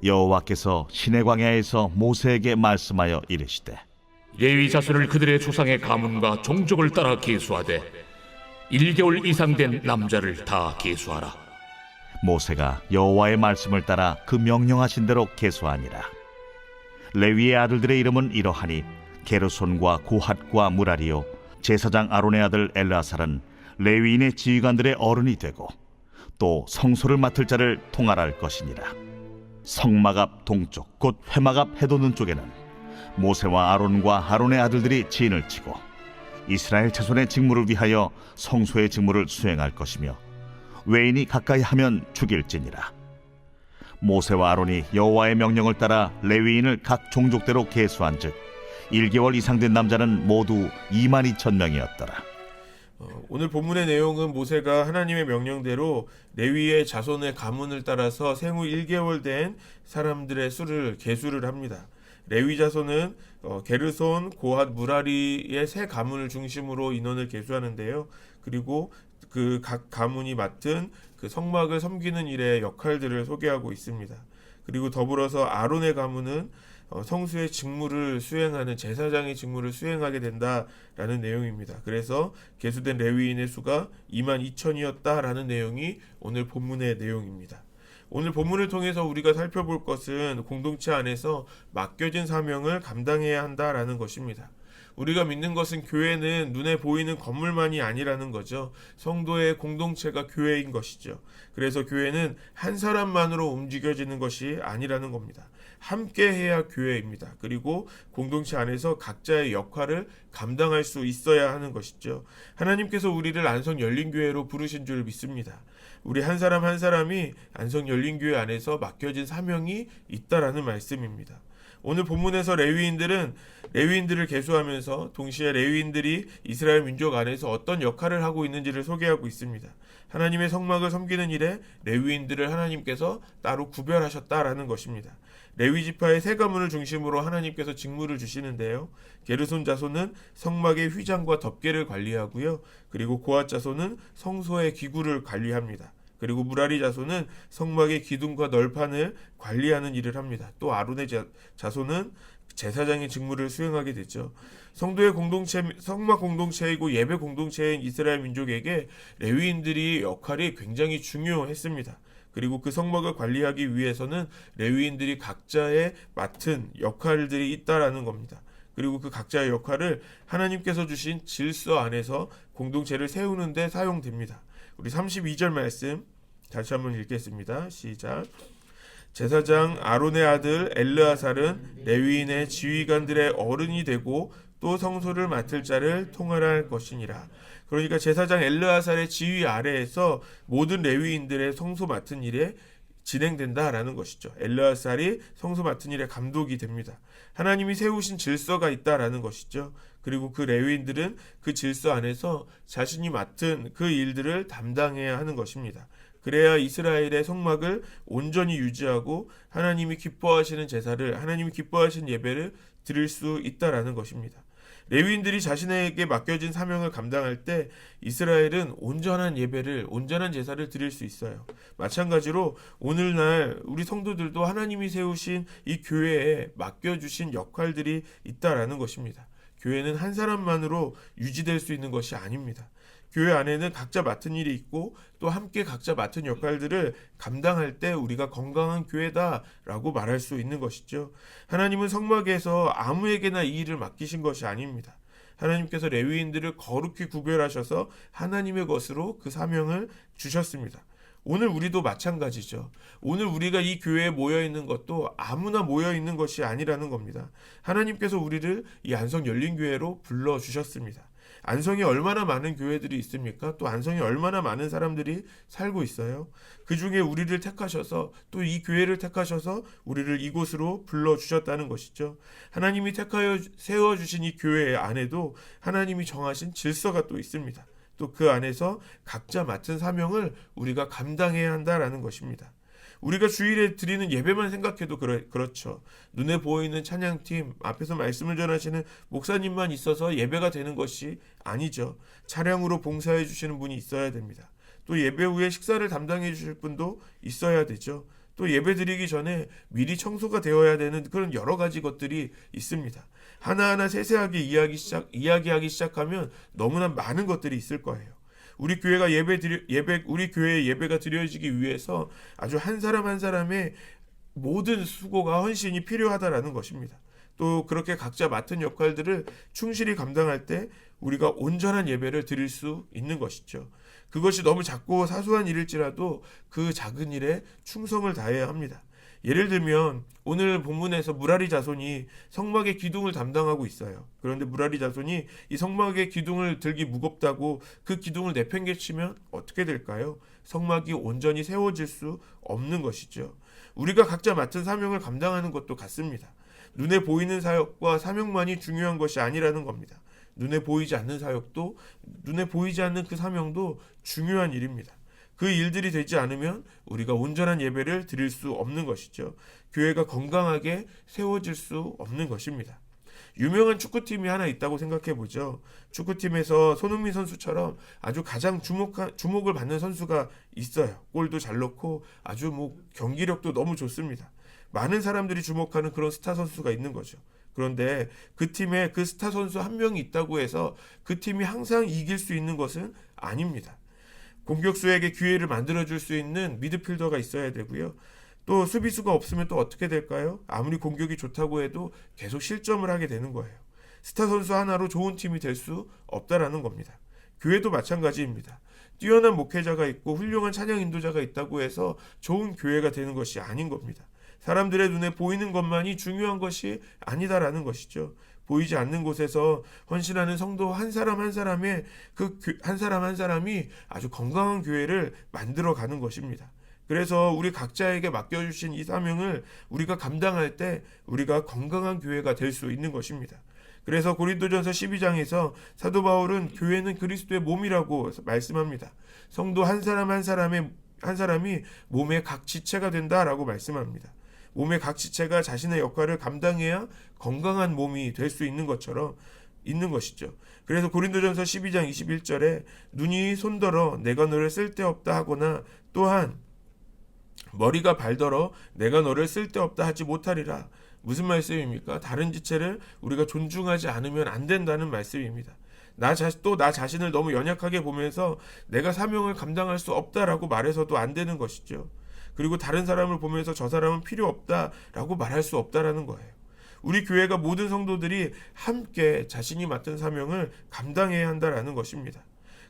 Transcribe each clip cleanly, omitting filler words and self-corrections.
여호와께서 시내 광야에서 모세에게 말씀하여 이르시되 레위 자손을 그들의 조상의 가문과 종족을 따라 계수하되 1개월 이상 된 남자를 다 계수하라. 모세가 여호와의 말씀을 따라 그 명령하신 대로 계수하니라. 레위의 아들들의 이름은 이러하니 게르손과 고핫과 무라리요 제사장 아론의 아들 엘르아살은 레위인의 지휘관들의 어른이 되고 또 성소를 맡을 자를 통할할 것이니라. 성막 앞 동쪽 곧 회막 앞 해돋는 쪽에는 모세와 아론과 아론의 아들들이 진을 치고 이스라엘 자손의 직무를 위하여 성소의 직무를 수행할 것이며 외인이 가까이 하면 죽일지니라. 모세와 아론이 여호와의 명령을 따라 레위인을 각 종족대로 계수한즉 1개월 이상 된 남자는 모두 22,000명이었더라. 오늘 본문의 내용은 모세가 하나님의 명령대로 레위의 자손의 가문을 따라서 생후 1개월 된 사람들의 수를 계수를 합니다. 레위 자손은 게르손, 고핫, 무라리의 세 가문을 중심으로 인원을 계수하는데요. 그리고 그 각 가문이 맡은 그 성막을 섬기는 일의 역할들을 소개하고 있습니다. 그리고 더불어서 아론의 가문은 성수의 직무를 수행하는 제사장의 직무를 수행하게 된다라는 내용입니다. 그래서 계수된 레위인의 수가 22,000이었다라는 내용이 오늘 본문의 내용입니다. 오늘 본문을 통해서 우리가 살펴볼 것은 공동체 안에서 맡겨진 사명을 감당해야 한다라는 것입니다. 우리가 믿는 것은 교회는 눈에 보이는 건물만이 아니라는 거죠. 성도의 공동체가 교회인 것이죠. 그래서 교회는 한 사람만으로 움직여지는 것이 아니라는 겁니다. 함께 해야 교회입니다. 그리고 공동체 안에서 각자의 역할을 감당할 수 있어야 하는 것이죠. 하나님께서 우리를 안성 열린교회로 부르신 줄 믿습니다. 우리 한 사람 한 사람이 안성 열린교회 안에서 맡겨진 사명이 있다라는 말씀입니다. 오늘 본문에서 레위인들을 계수하면서 동시에 레위인들이 이스라엘 민족 안에서 어떤 역할을 하고 있는지를 소개하고 있습니다. 하나님의 성막을 섬기는 일에 레위인들을 하나님께서 따로 구별하셨다라는 것입니다. 레위 지파의 세 가문을 중심으로 하나님께서 직무를 주시는데요. 게르손 자손은 성막의 휘장과 덮개를 관리하고요. 그리고 고핫 자손은 성소의 기구를 관리합니다. 그리고 무라리 자손은 성막의 기둥과 널판을 관리하는 일을 합니다. 또 아론의 자손은 제사장의 직무를 수행하게 되죠. 성도의 공동체, 성막 공동체이고 예배 공동체인 이스라엘 민족에게 레위인들이 역할이 굉장히 중요했습니다. 그리고 그 성막을 관리하기 위해서는 레위인들이 각자의 맡은 역할들이 있다라는 겁니다. 그리고 그 각자의 역할을 하나님께서 주신 질서 안에서 공동체를 세우는 데 사용됩니다. 우리 32절 말씀 다시 한번 읽겠습니다. 시작. 제사장 아론의 아들 엘르아살은 레위인의 지휘관들의 어른이 되고 또 성소를 맡을 자를 통할할 것이니라. 그러니까 제사장 엘르아살의 지휘 아래에서 모든 레위인들의 성소 맡은 일에 진행된다라는 것이죠. 엘르아살이 성소 맡은 일의 감독이 됩니다. 하나님이 세우신 질서가 있다라는 것이죠. 그리고 그 레위인들은 그 질서 안에서 자신이 맡은 그 일들을 담당해야 하는 것입니다. 그래야 이스라엘의 성막을 온전히 유지하고 하나님이 기뻐하시는 제사를, 하나님이 기뻐하시는 예배를 드릴 수 있다라는 것입니다. 레위인들이 자신에게 맡겨진 사명을 감당할 때 이스라엘은 온전한 예배를, 온전한 제사를 드릴 수 있어요. 마찬가지로 오늘날 우리 성도들도 하나님이 세우신 이 교회에 맡겨주신 역할들이 있다라는 것입니다. 교회는 한 사람만으로 유지될 수 있는 것이 아닙니다. 교회 안에는 각자 맡은 일이 있고 또 함께 각자 맡은 역할들을 감당할 때 우리가 건강한 교회다라고 말할 수 있는 것이죠. 하나님은 성막에서 아무에게나 이 일을 맡기신 것이 아닙니다. 하나님께서 레위인들을 거룩히 구별하셔서 하나님의 것으로 그 사명을 주셨습니다. 오늘 우리도 마찬가지죠. 오늘 우리가 이 교회에 모여있는 것도 아무나 모여있는 것이 아니라는 겁니다. 하나님께서 우리를 이 안성 열린교회로 불러주셨습니다. 안성에 얼마나 많은 교회들이 있습니까? 또 안성에 얼마나 많은 사람들이 살고 있어요? 그 중에 우리를 택하셔서 또 이 교회를 택하셔서 우리를 이곳으로 불러주셨다는 것이죠. 하나님이 택하여 세워주신 이 교회 안에도 하나님이 정하신 질서가 또 있습니다. 또 그 안에서 각자 맡은 사명을 우리가 감당해야 한다라는 것입니다. 우리가 주일에 드리는 예배만 생각해도 그렇죠. 눈에 보이는 찬양팀, 앞에서 말씀을 전하시는 목사님만 있어서 예배가 되는 것이 아니죠. 차량으로 봉사해 주시는 분이 있어야 됩니다. 또 예배 후에 식사를 담당해 주실 분도 있어야 되죠. 또 예배드리기 전에 미리 청소가 되어야 되는 그런 여러 가지 것들이 있습니다. 하나하나 세세하게 이야기하기 시작하면 너무나 많은 것들이 있을 거예요. 우리 교회가 우리 교회의 예배가 드려지기 위해서 아주 한 사람 한 사람의 모든 수고가 헌신이 필요하다라는 것입니다. 또 그렇게 각자 맡은 역할들을 충실히 감당할 때 우리가 온전한 예배를 드릴 수 있는 것이죠. 그것이 너무 작고 사소한 일일지라도 그 작은 일에 충성을 다해야 합니다. 예를 들면 오늘 본문에서 무라리 자손이 성막의 기둥을 담당하고 있어요. 그런데 무라리 자손이 이 성막의 기둥을 들기 무겁다고 그 기둥을 내팽개치면 어떻게 될까요? 성막이 온전히 세워질 수 없는 것이죠. 우리가 각자 맡은 사명을 감당하는 것도 같습니다. 눈에 보이는 사역과 사명만이 중요한 것이 아니라는 겁니다. 눈에 보이지 않는 사역도, 눈에 보이지 않는 그 사명도 중요한 일입니다. 그 일들이 되지 않으면 우리가 온전한 예배를 드릴 수 없는 것이죠. 교회가 건강하게 세워질 수 없는 것입니다. 유명한 축구팀이 하나 있다고 생각해 보죠. 축구팀에서 손흥민 선수처럼 아주 가장 주목을 받는 선수가 있어요. 골도 잘 넣고 아주 경기력도 너무 좋습니다. 많은 사람들이 주목하는 그런 스타 선수가 있는 거죠. 그런데 그 팀에 그 스타 선수 한 명이 있다고 해서 그 팀이 항상 이길 수 있는 것은 아닙니다. 공격수에게 기회를 만들어줄 수 있는 미드필더가 있어야 되고요. 또 수비수가 없으면 또 어떻게 될까요? 아무리 공격이 좋다고 해도 계속 실점을 하게 되는 거예요. 스타 선수 하나로 좋은 팀이 될 수 없다라는 겁니다. 교회도 마찬가지입니다. 뛰어난 목회자가 있고 훌륭한 찬양 인도자가 있다고 해서 좋은 교회가 되는 것이 아닌 겁니다. 사람들의 눈에 보이는 것만이 중요한 것이 아니다라는 것이죠. 보이지 않는 곳에서 헌신하는 성도 한 사람 한 사람의 한 사람 한 사람이 아주 건강한 교회를 만들어 가는 것입니다. 그래서 우리 각자에게 맡겨주신 이 사명을 우리가 감당할 때 우리가 건강한 교회가 될 수 있는 것입니다. 그래서 고린도전서 12장에서 사도 바울은 교회는 그리스도의 몸이라고 말씀합니다. 성도 한 사람 한 사람이 몸의 각 지체가 된다라고 말씀합니다. 몸의 각 지체가 자신의 역할을 감당해야 건강한 몸이 될 수 있는 것처럼 있는 것이죠. 그래서 고린도전서 12장 21절에 눈이 손더러 내가 너를 쓸데없다 하거나 또한 머리가 발더러 내가 너를 쓸데없다 하지 못하리라. 무슨 말씀입니까? 다른 지체를 우리가 존중하지 않으면 안 된다는 말씀입니다. 나 자신을 너무 연약하게 보면서 내가 사명을 감당할 수 없다라고 말해서도 안 되는 것이죠. 그리고 다른 사람을 보면서 저 사람은 필요 없다라고 말할 수 없다라는 거예요. 우리 교회가 모든 성도들이 함께 자신이 맡은 사명을 감당해야 한다라는 것입니다.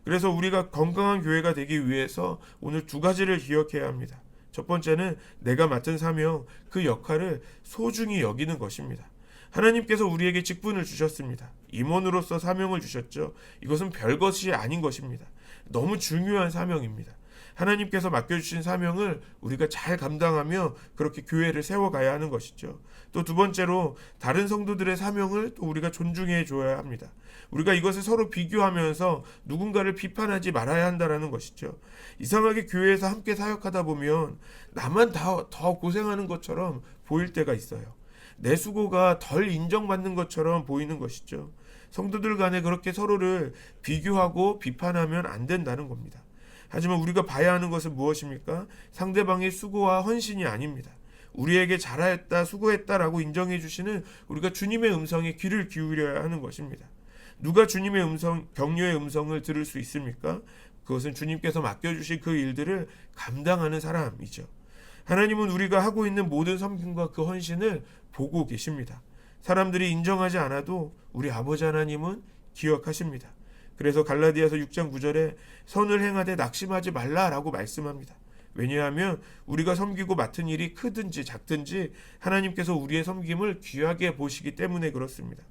그래서 우리가 건강한 교회가 되기 위해서 오늘 두 가지를 기억해야 합니다. 첫 번째는 내가 맡은 사명, 그 역할을 소중히 여기는 것입니다. 하나님께서 우리에게 직분을 주셨습니다. 임원으로서 사명을 주셨죠. 이것은 별것이 아닌 것입니다. 너무 중요한 사명입니다. 하나님께서 맡겨주신 사명을 우리가 잘 감당하며 그렇게 교회를 세워가야 하는 것이죠. 또 두 번째로 다른 성도들의 사명을 또 우리가 존중해 줘야 합니다. 우리가 이것을 서로 비교하면서 누군가를 비판하지 말아야 한다는 것이죠. 이상하게 교회에서 함께 사역하다 보면 나만 더 고생하는 것처럼 보일 때가 있어요. 내 수고가 덜 인정받는 것처럼 보이는 것이죠. 성도들 간에 그렇게 서로를 비교하고 비판하면 안 된다는 겁니다. 하지만 우리가 봐야 하는 것은 무엇입니까? 상대방의 수고와 헌신이 아닙니다. 우리에게 잘하였다, 수고했다라고 인정해 주시는 우리가 주님의 음성에 귀를 기울여야 하는 것입니다. 누가 주님의 음성, 격려의 음성을 들을 수 있습니까? 그것은 주님께서 맡겨주신 그 일들을 감당하는 사람이죠. 하나님은 우리가 하고 있는 모든 섬김과 그 헌신을 보고 계십니다. 사람들이 인정하지 않아도 우리 아버지 하나님은 기억하십니다. 그래서 갈라디아서 6장 9절에 선을 행하되 낙심하지 말라라고 말씀합니다. 왜냐하면 우리가 섬기고 맡은 일이 크든지 작든지 하나님께서 우리의 섬김을 귀하게 보시기 때문에 그렇습니다.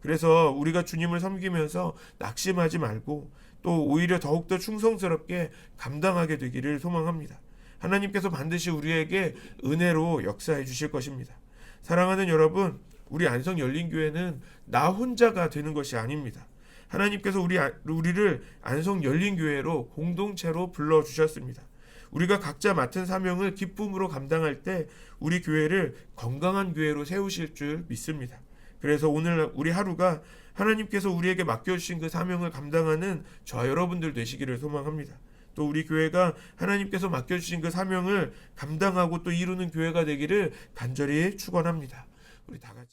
그래서 우리가 주님을 섬기면서 낙심하지 말고 또 오히려 더욱더 충성스럽게 감당하게 되기를 소망합니다. 하나님께서 반드시 우리에게 은혜로 역사해 주실 것입니다. 사랑하는 여러분, 우리 안성 열린교회는 나 혼자가 되는 것이 아닙니다. 하나님께서 우리를 안성 열린교회로 공동체로 불러주셨습니다. 우리가 각자 맡은 사명을 기쁨으로 감당할 때 우리 교회를 건강한 교회로 세우실 줄 믿습니다. 그래서 오늘 우리 하루가 하나님께서 우리에게 맡겨주신 그 사명을 감당하는 저와 여러분들 되시기를 소망합니다. 또 우리 교회가 하나님께서 맡겨주신 그 사명을 감당하고 또 이루는 교회가 되기를 간절히 축원합니다. 우리 다 같이